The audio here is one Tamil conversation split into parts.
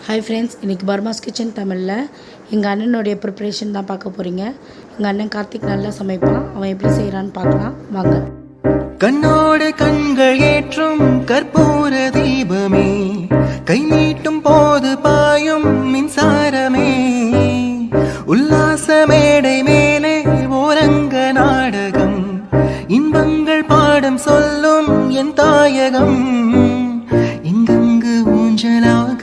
ஹாய் ஃப்ரெண்ட்ஸ், இன்றைக்கி பர்மாஸ் கிச்சன் தமிழில் எங்கள் அண்ணனுடைய ப்ரிப்ரேஷன் தான் பார்க்க போகிறீங்க. எங்கள் அண்ணன் கார்த்திக் நல்லா சமைப்பான். அவன் எப்படி செய்கிறான்னு பார்க்கலாம் வாங்க. கண்ணோடு கண்கள் ஏற்றும் கற்பூர தீபமே, கை நீட்டும் போது பாயும் மின்சாரமே, உல்லாச மேடை மேலே ஓரங்க நாடகம், இன்பங்கள் பாடம் சொல்லும் என் தாயகம். இங்கங்கு ஊஞ்சலாக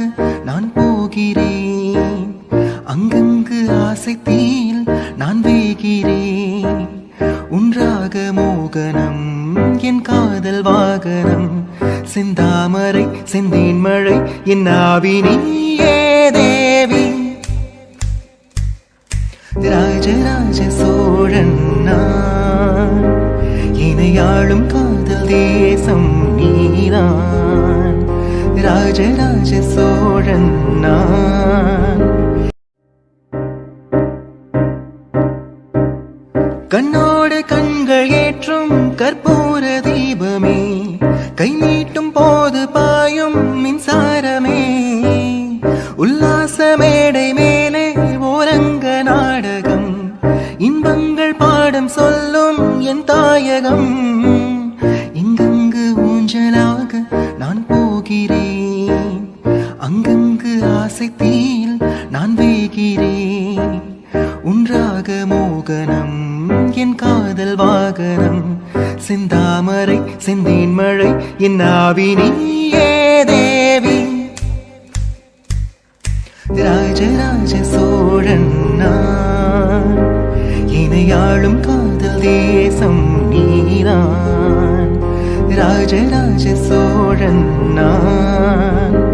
நான் போகிறேன், அங்கங்கு ஆசை தீயில் நான் வேகிறேன். உன்றாக மோகனம் என் காதல் வாகனம், செந்தாமரை செந்தேன் மழை என் ஆவினியே தேவி. ராஜராஜ சோழன் நான், இணையாளும் காதல் தேசம் நீதான். ராஜராஜ சோழன் நான். கண்ணோடு கண்கள் ஏற்றும் கற்பூர தீபமே, கை நீட்டும் போது பாயும் மின்சாரமே, உல்லாச மேடை மேலே ஓரங்க நாடகம், இன்பங்கள் பாடம் சொல்லும் என் தாயகம். இங்கங்கு ஊஞ்சலாக நான் போகிறேன், அங்கங்கு ஆசை தீயில் நான் வேகிறேன். உன்றாக மோகனம் என் காதல் வாகனம், செந்தாமரை செந்தேன் மழை என் ஆவினியே தேவி. ராஜராஜ சோழன் நான், இணையாளும் காதல் தேசம் நீதான். ராஜராஜ சோழன் நான்.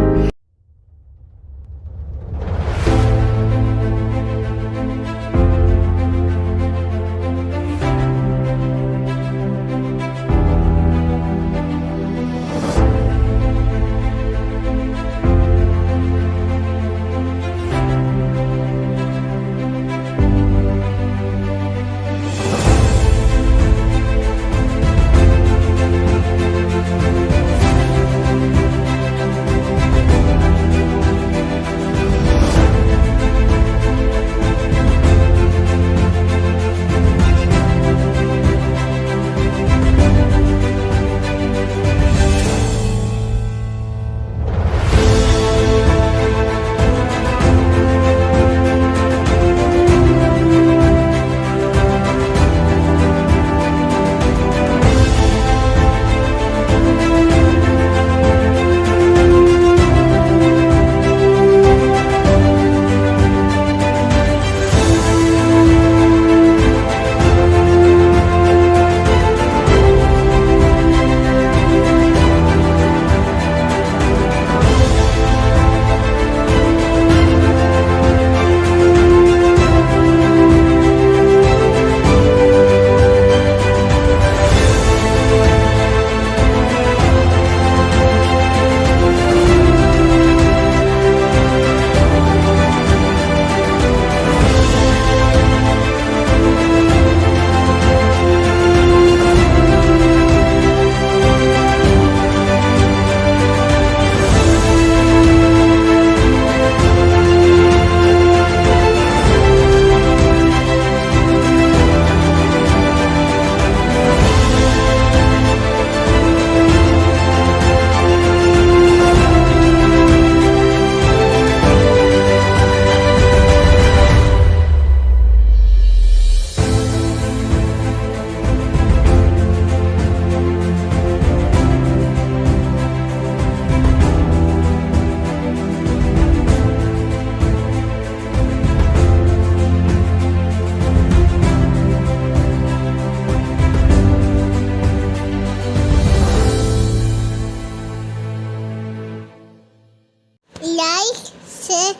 Like, share,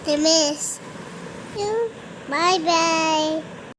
the miss. Bye bye.